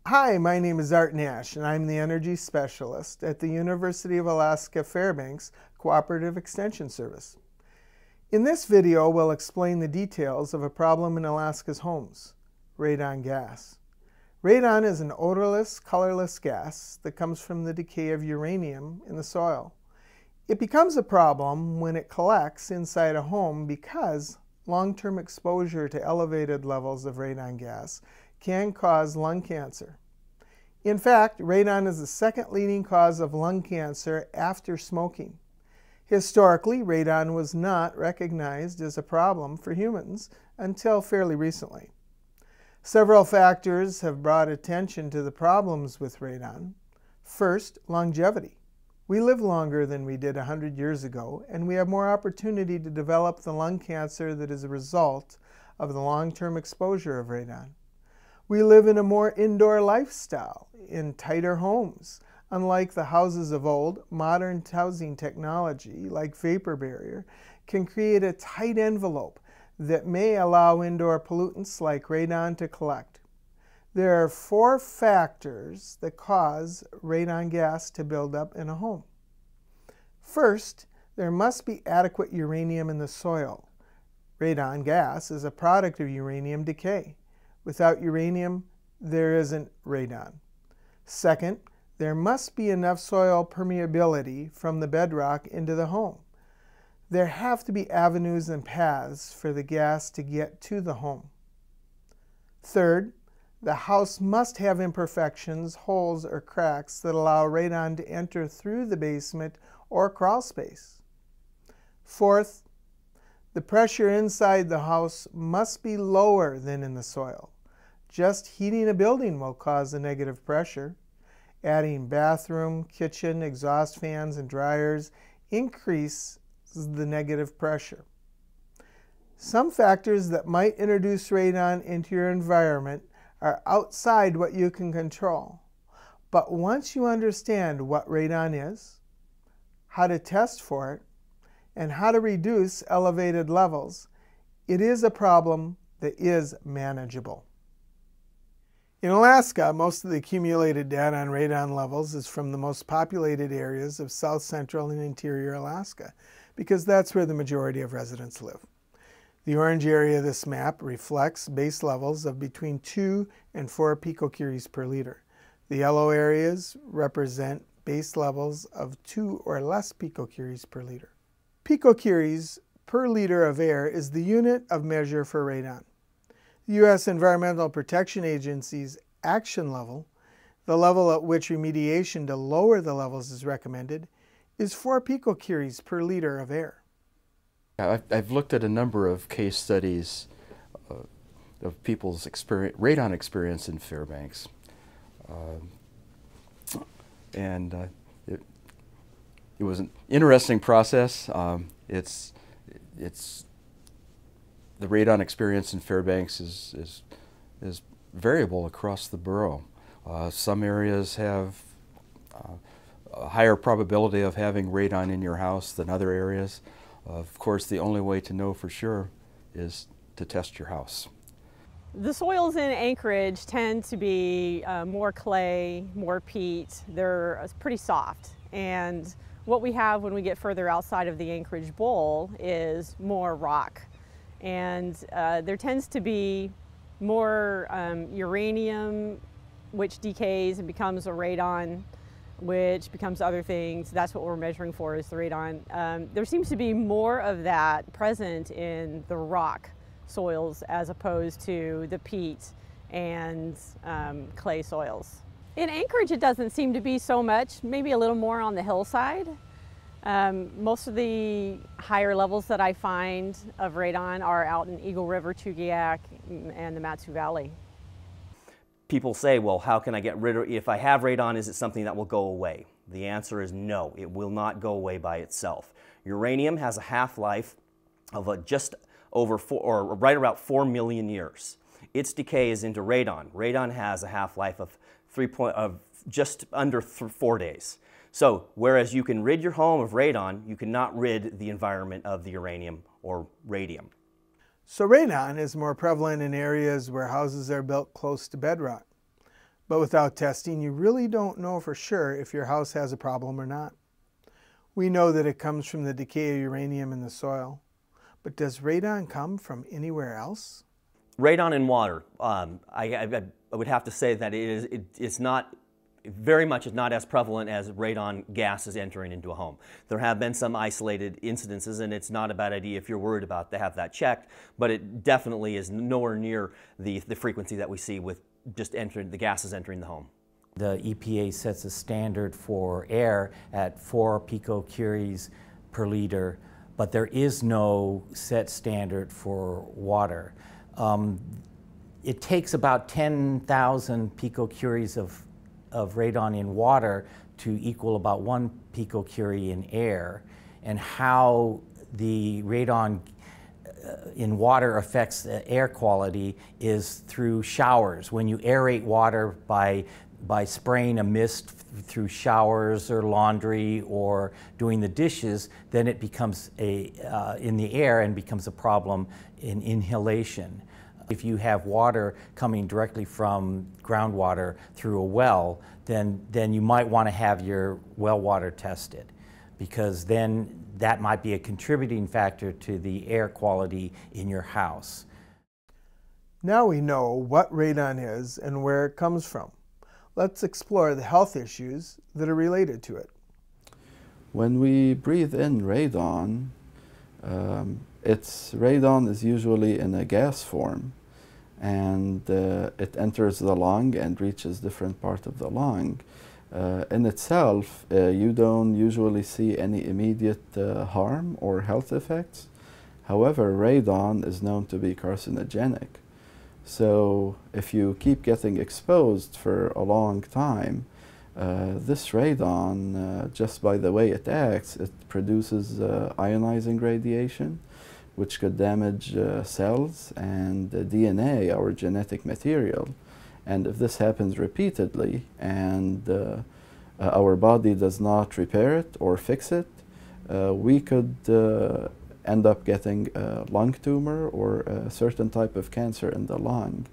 Hi, my name is Art Nash, and I'm the Energy Specialist at the University of Alaska Fairbanks Cooperative Extension Service. In this video, we'll explain the details of a problem in Alaska's homes, radon gas. Radon is an odorless, colorless gas that comes from the decay of uranium in the soil. It becomes a problem when it collects inside a home because long-term exposure to elevated levels of radon gas can cause lung cancer. In fact, radon is the second leading cause of lung cancer after smoking. Historically, radon was not recognized as a problem for humans until fairly recently. Several factors have brought attention to the problems with radon. First, longevity. We live longer than we did 100 years ago, and we have more opportunity to develop the lung cancer that is a result of the long-term exposure of radon. We live in a more indoor lifestyle, in tighter homes. Unlike the houses of old, modern housing technology, like vapor barrier, can create a tight envelope that may allow indoor pollutants like radon to collect. There are 4 factors that cause radon gas to build up in a home. First, there must be adequate uranium in the soil. Radon gas is a product of uranium decay. Without uranium, there isn't radon. Second, there must be enough soil permeability from the bedrock into the home. There have to be avenues and paths for the gas to get to the home. Third, the house must have imperfections, holes, or cracks that allow radon to enter through the basement or crawl space. Fourth, the pressure inside the house must be lower than in the soil. Just heating a building will cause a negative pressure. Adding bathroom, kitchen, exhaust fans, and dryers increases the negative pressure. Some factors that might introduce radon into your environment are outside what you can control. But once you understand what radon is, how to test for it, and how to reduce elevated levels, it is a problem that is manageable. In Alaska, most of the accumulated data on radon levels is from the most populated areas of south central and interior Alaska, because that's where the majority of residents live. The orange area of this map reflects base levels of between 2 and 4 picocuries per liter. The yellow areas represent base levels of 2 or less picocuries per liter. Picocuries per liter of air is the unit of measure for radon. The U.S. Environmental Protection Agency's action level, the level at which remediation to lower the levels is recommended, is 4 picocuries per liter of air. I've looked at a number of case studies of people's radon experience in Fairbanks. It was an interesting process. The radon experience in Fairbanks is variable across the borough. Some areas have a higher probability of having radon in your house than other areas. Of course, the only way to know for sure is to test your house. The soils in Anchorage tend to be more clay, more peat. They're pretty soft. And what we have when we get further outside of the Anchorage Bowl is more rock. And there tends to be more uranium, which decays and becomes a radon, which becomes other things. That's what we're measuring for, is the radon. There seems to be more of that present in the rock soils as opposed to the peat and clay soils. In Anchorage, it doesn't seem to be so much, maybe a little more on the hillside. Most of the higher levels that I find of radon are out in Eagle River, Chugiak, and the Matsu Valley. People say, well, how can I get rid of it? If I have radon, is it something that will go away? The answer is no, it will not go away by itself. Uranium has a half-life of just over right about 4 million years. Its decay is into radon. Radon has a half-life of just under 4 days. So, whereas you can rid your home of radon, you cannot rid the environment of the uranium or radium. So radon is more prevalent in areas where houses are built close to bedrock. But without testing, you really don't know for sure if your house has a problem or not. We know that it comes from the decay of uranium in the soil. But does radon come from anywhere else? Radon in water, I would have to say that it's not, very much is not as prevalent as radon gases entering into a home. There have been some isolated incidences, and it's not a bad idea if you're worried about to have that checked, but it definitely is nowhere near the frequency that we see with just the gases entering the home. The EPA sets a standard for air at 4 picocuries per liter, but there is no set standard for water. It takes about 10,000 picocuries of radon in water to equal about 1 picocurie in air. And how the radon in water affects the air quality is through showers. When you aerate water by spraying a mist through showers or laundry or doing the dishes, then it becomes in the air and becomes a problem in inhalation. If you have water coming directly from groundwater through a well, then you might want to have your well water tested, because then that might be a contributing factor to the air quality in your house. Now we know what radon is and where it comes from. Let's explore the health issues that are related to it. When we breathe in radon, radon is usually in a gas form, and it enters the lung and reaches different parts of the lung. In itself, you don't usually see any immediate harm or health effects. However, radon is known to be carcinogenic. So if you keep getting exposed for a long time, this radon, just by the way it acts, it produces ionizing radiation, which could damage cells and DNA, our genetic material. And if this happens repeatedly and our body does not repair it or fix it, we could end up getting a lung tumor or a certain type of cancer in the lung.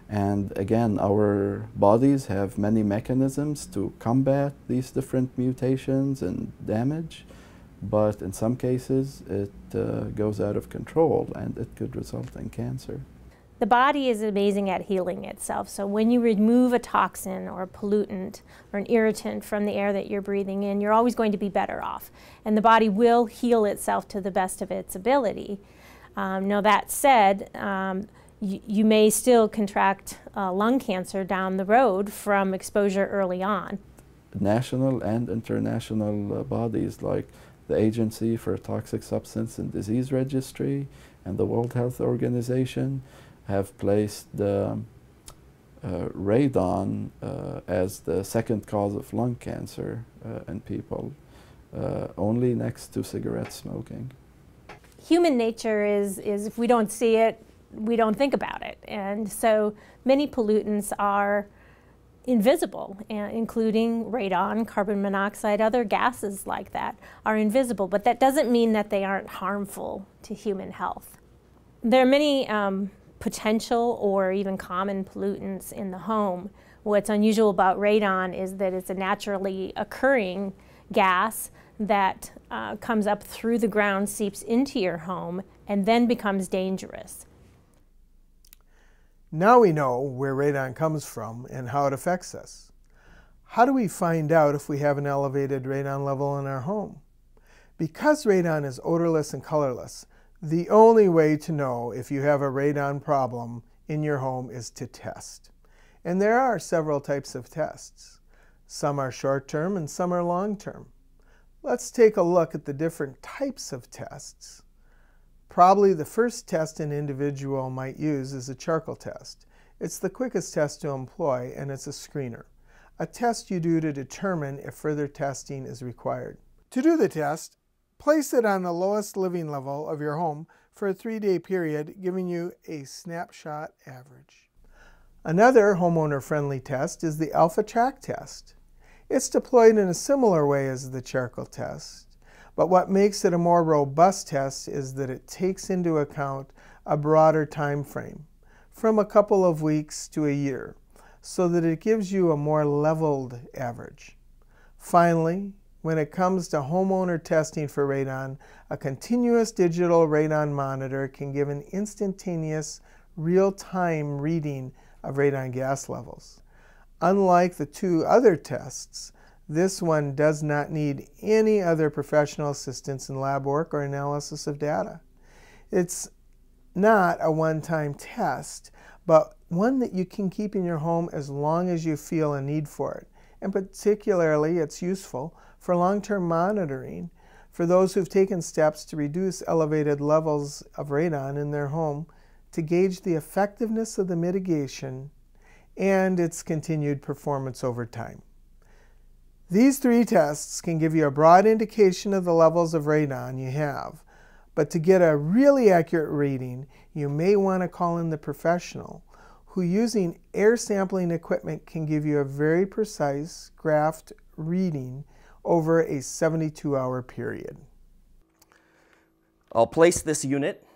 And again, our bodies have many mechanisms to combat these different mutations and damage, but in some cases it goes out of control and it could result in cancer. The body is amazing at healing itself. So when you remove a toxin or a pollutant or an irritant from the air that you're breathing in, you're always going to be better off. And the body will heal itself to the best of its ability. Now that said, you may still contract lung cancer down the road from exposure early on. National and international bodies like the Agency for Toxic Substance and Disease Registry and the World Health Organization have placed the radon as the second cause of lung cancer in people, only next to cigarette smoking. Human nature is if we don't see it, we don't think about it. And so many pollutants are invisible, including radon, carbon monoxide, other gases like that are invisible, but that doesn't mean that they aren't harmful to human health. There are many potential or even common pollutants in the home. What's unusual about radon is that it's a naturally occurring gas that comes up through the ground, seeps into your home, and then becomes dangerous. Now we know where radon comes from and how it affects us. How do we find out if we have an elevated radon level in our home? Because radon is odorless and colorless, the only way to know if you have a radon problem in your home is to test. And there are several types of tests. Some are short-term and some are long-term. Let's take a look at the different types of tests. Probably the first test an individual might use is a charcoal test. It's the quickest test to employ, and it's a screener, a test you do to determine if further testing is required. To do the test, place it on the lowest living level of your home for a 3-day period, giving you a snapshot average. Another homeowner-friendly test is the alpha track test. It's deployed in a similar way as the charcoal test, but what makes it a more robust test is that it takes into account a broader time frame, from a couple of weeks to a year. so that it gives you a more leveled average. Finally, when it comes to homeowner testing for radon, a continuous digital radon monitor can give an instantaneous, real-time reading of radon gas levels. Unlike the two other tests, this one does not need any other professional assistance in lab work or analysis of data. It's not a one-time test, but one that you can keep in your home as long as you feel a need for it. And particularly, it's useful for long-term monitoring for those who've taken steps to reduce elevated levels of radon in their home to gauge the effectiveness of the mitigation and its continued performance over time. These three tests can give you a broad indication of the levels of radon you have, but to get a really accurate reading, you may want to call in the professional who, using air sampling equipment, can give you a very precise graphed reading over a 72-hour period. I'll place this unit,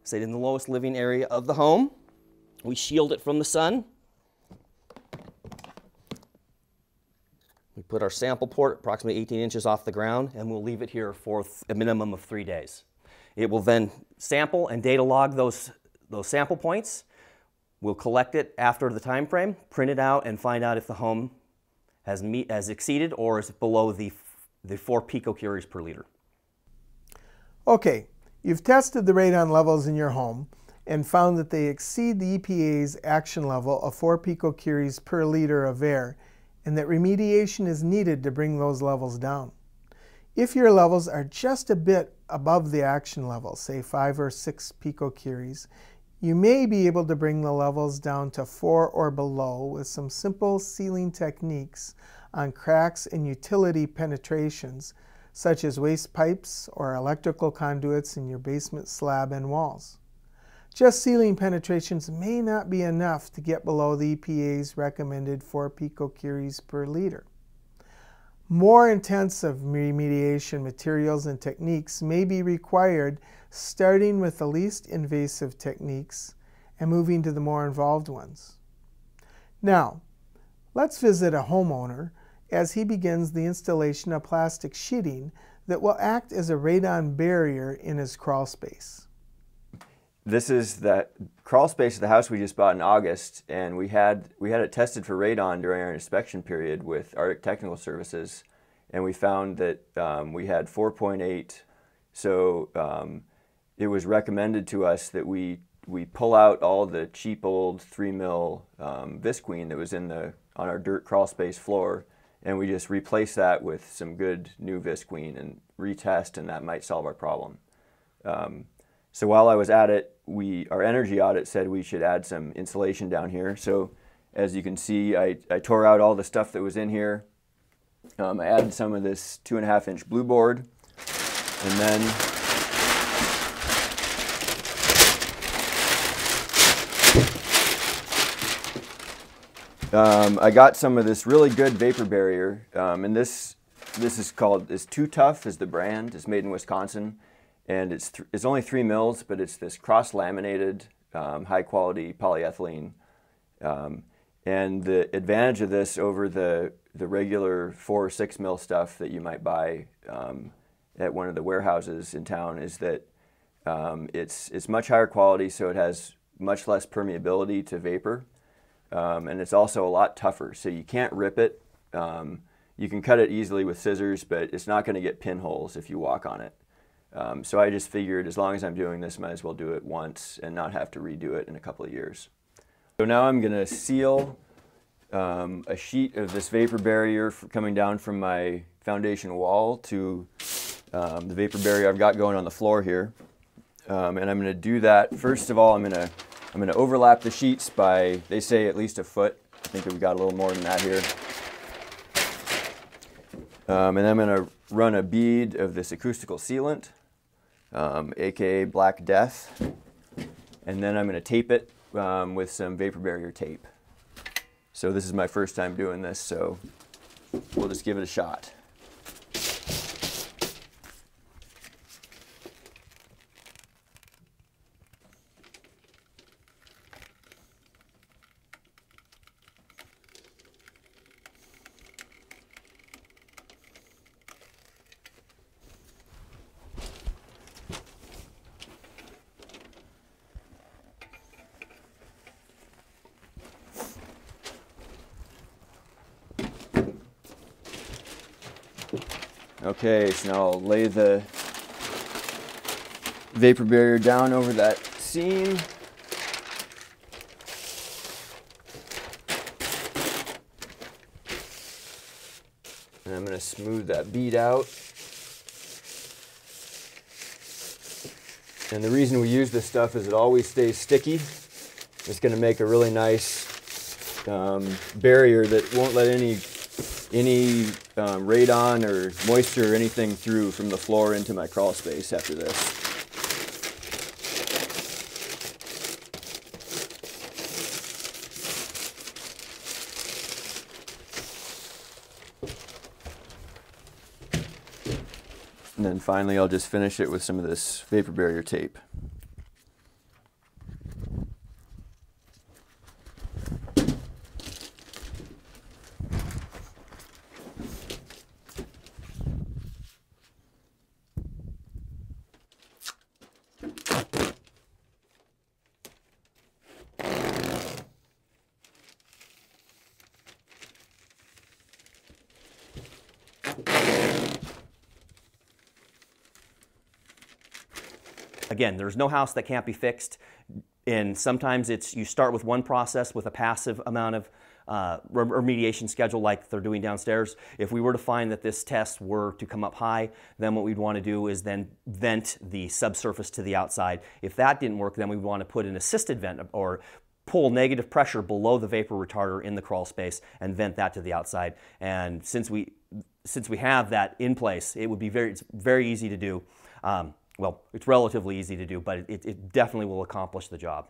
say in the lowest living area of the home. We shield it from the sun. We put our sample port approximately 18 inches off the ground, and we'll leave it here for a minimum of 3 days. It will then sample and data log those sample points. We'll collect it after the time frame, print it out, and find out if the home has exceeded or is below the 4 picocuries per liter. Okay, you've tested the radon levels in your home and found that they exceed the EPA's action level of 4 picocuries per liter of air, and that remediation is needed to bring those levels down. If your levels are just a bit above the action level, say 5 or 6 picocuries, you may be able to bring the levels down to 4 or below with some simple sealing techniques on cracks and utility penetrations, such as waste pipes or electrical conduits in your basement slab and walls. Just sealing penetrations may not be enough to get below the EPA's recommended 4 picocuries per liter. More intensive remediation materials and techniques may be required, starting with the least invasive techniques and moving to the more involved ones. Now, let's visit a homeowner as he begins the installation of plastic sheeting that will act as a radon barrier in his crawl space. This is the crawl space of the house we just bought in August, and we had it tested for radon during our inspection period with Arctic Technical Services, and we found that we had 4.8. So it was recommended to us that we pull out all the cheap old 3 mil visqueen that was on our dirt crawl space floor, and we just replace that with some good new visqueen and retest, and that might solve our problem. So while I was at it, our energy audit said we should add some insulation down here. So as you can see, I tore out all the stuff that was in here. I added some of this 2.5-inch blue board, and then I got some of this really good vapor barrier, and this is Too Tough is the brand. It's made in Wisconsin. And it's only 3 mils, but it's this cross-laminated, high-quality polyethylene. And the advantage of this over the regular 4 or 6 mil stuff that you might buy at one of the warehouses in town is that it's much higher quality, so it has much less permeability to vapor. And it's also a lot tougher, so you can't rip it. You can cut it easily with scissors, but it's not going to get pinholes if you walk on it. So I just figured as long as I'm doing this, might as well do it once and not have to redo it in a couple of years. So now I'm going to seal a sheet of this vapor barrier coming down from my foundation wall to the vapor barrier I've got going on the floor here. And I'm going to do that. First of all, I'm going to overlap the sheets by, they say, at least a foot. I think we've got a little more than that here. And I'm going to run a bead of this acoustical sealant, aka Black Death, and then I'm going to tape it with some vapor barrier tape. So this is my first time doing this, so we'll just give it a shot. Okay, so now I'll lay the vapor barrier down over that seam. And I'm going to smooth that bead out. And the reason we use this stuff is it always stays sticky. It's going to make a really nice barrier that won't let any radon or moisture or anything through from the floor into my crawl space after this. And then finally I'll just finish it with some of this vapor barrier tape. Again, there's no house that can't be fixed, and sometimes you start with one process with a passive amount of remediation schedule like they're doing downstairs. If we were to find that this test were to come up high, then what we'd want to do is then vent the subsurface to the outside. If that didn't work, then we'd want to put an assisted vent or pull negative pressure below the vapor retarder in the crawl space and vent that to the outside. And since we have that in place, it would be it's very easy to do. Well, it's relatively easy to do, but it definitely will accomplish the job.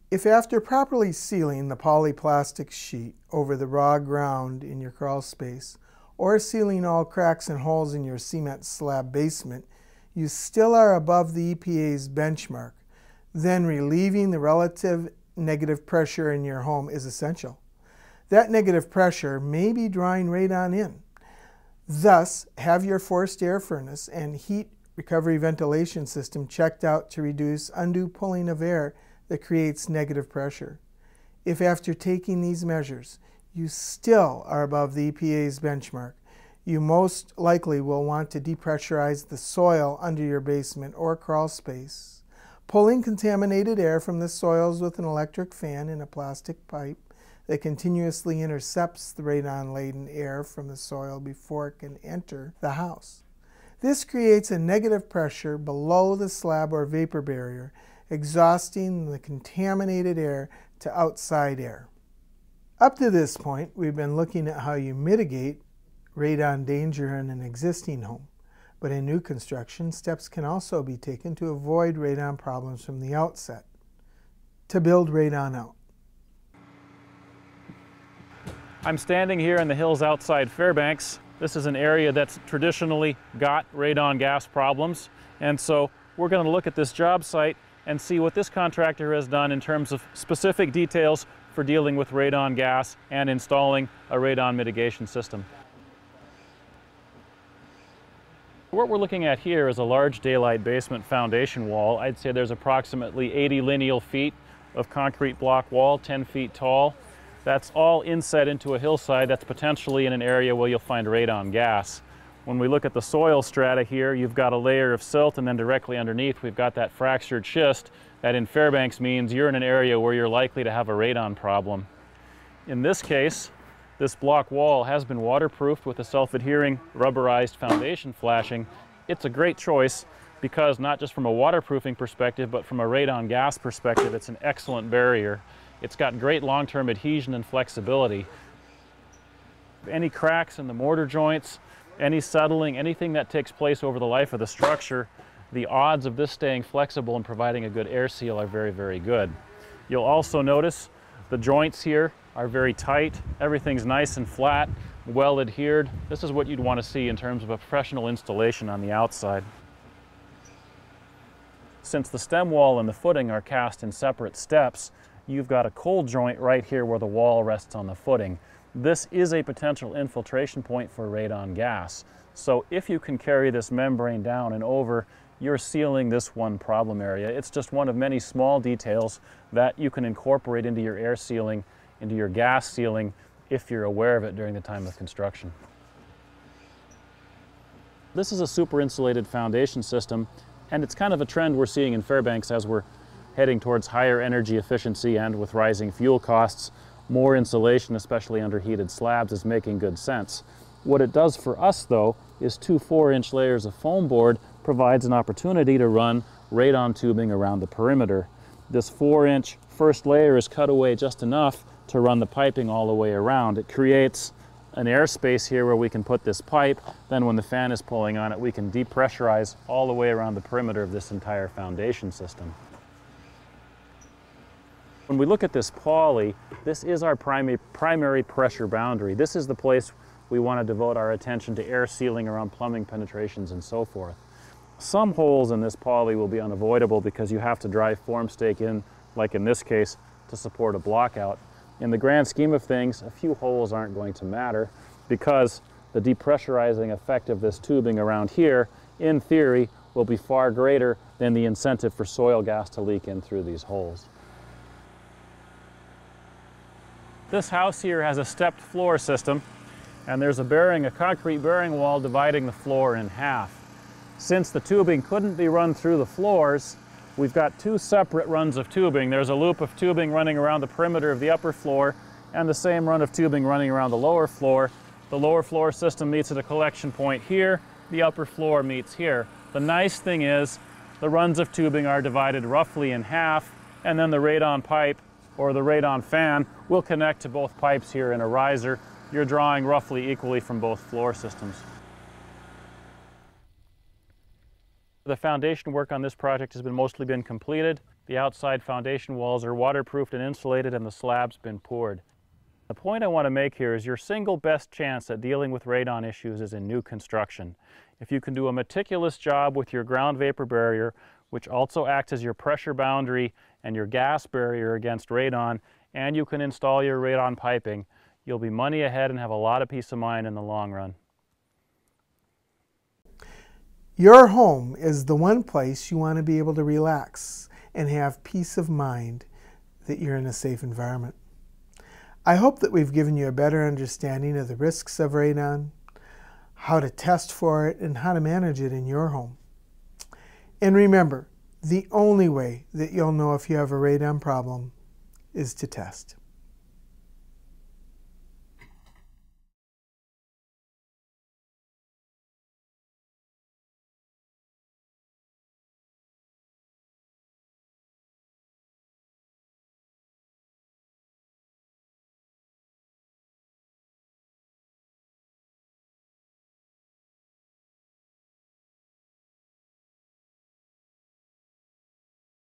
If after properly sealing the polyplastic sheet over the raw ground in your crawl space, or sealing all cracks and holes in your cement slab basement, you still are above the EPA's benchmark, then relieving the relative negative pressure in your home is essential. That negative pressure may be drawing radon in. Thus, have your forced air furnace and heat recovery ventilation system checked out to reduce undue pulling of air that creates negative pressure. If after taking these measures you still are above the EPA's benchmark, you most likely will want to depressurize the soil under your basement or crawl space. Pulling contaminated air from the soils with an electric fan in a plastic pipe that continuously intercepts the radon-laden air from the soil before it can enter the house. This creates a negative pressure below the slab or vapor barrier, exhausting the contaminated air to outside air. Up to this point, we've been looking at how you mitigate radon danger in an existing home. But in new construction, steps can also be taken to avoid radon problems from the outset. To build radon out. I'm standing here in the hills outside Fairbanks. This is an area that's traditionally got radon gas problems, and so we're going to look at this job site and see what this contractor has done in terms of specific details for dealing with radon gas and installing a radon mitigation system. What we're looking at here is a large daylight basement foundation wall. I'd say there's approximately 80 lineal feet of concrete block wall, 10 feet tall. That's all inset into a hillside that's potentially in an area where you'll find radon gas. When we look at the soil strata here, you've got a layer of silt, and then directly underneath we've got that fractured schist. That in Fairbanks means you're in an area where you're likely to have a radon problem. In this case, this block wall has been waterproofed with a self-adhering rubberized foundation flashing. It's a great choice because not just from a waterproofing perspective, but from a radon gas perspective, it's an excellent barrier. It's got great long-term adhesion and flexibility. Any cracks in the mortar joints, any settling, anything that takes place over the life of the structure, the odds of this staying flexible and providing a good air seal are very, very good. You'll also notice the joints here are very tight. Everything's nice and flat, well adhered. This is what you'd want to see in terms of a professional installation on the outside. Since the stem wall and the footing are cast in separate steps, you've got a cold joint right here where the wall rests on the footing. This is a potential infiltration point for radon gas. So if you can carry this membrane down and over, you're sealing this one problem area. It's just one of many small details that you can incorporate into your air sealing, into your gas sealing, if you're aware of it during the time of construction. This is a super insulated foundation system, and it's kind of a trend we're seeing in Fairbanks as we're heading towards higher energy efficiency, and with rising fuel costs, more insulation, especially under heated slabs, is making good sense. What it does for us, though, is 2 4-inch layers of foam board provides an opportunity to run radon tubing around the perimeter. This 4-inch first layer is cut away just enough to run the piping all the way around. It creates an airspace here where we can put this pipe. Then when the fan is pulling on it, we can depressurize all the way around the perimeter of this entire foundation system. When we look at this poly, this is our primary pressure boundary. This is the place we want to devote our attention to air sealing around plumbing penetrations and so forth. Some holes in this poly will be unavoidable because you have to drive form stake in, like in this case, to support a blockout. In the grand scheme of things, a few holes aren't going to matter because the depressurizing effect of this tubing around here, in theory, will be far greater than the incentive for soil gas to leak in through these holes. This house here has a stepped floor system, and there's a concrete bearing wall dividing the floor in half. Since the tubing couldn't be run through the floors, we've got 2 separate runs of tubing. There's a loop of tubing running around the perimeter of the upper floor and the same run of tubing running around the lower floor. The lower floor system meets at a collection point here. The upper floor meets here. The nice thing is the runs of tubing are divided roughly in half, and then the radon pipe or the radon fan will connect to both pipes here in a riser. You're drawing roughly equally from both floor systems. The foundation work on this project has mostly been completed. The outside foundation walls are waterproofed and insulated, and the slab's been poured. The point I want to make here is your single best chance at dealing with radon issues is in new construction. If you can do a meticulous job with your ground vapor barrier, which also acts as your pressure boundary and your gas barrier against radon, and you can install your radon piping, you'll be money ahead and have a lot of peace of mind in the long run. Your home is the one place you want to be able to relax and have peace of mind that you're in a safe environment. I hope that we've given you a better understanding of the risks of radon, how to test for it, and how to manage it in your home. And remember, the only way that you'll know if you have a radon problem is to test.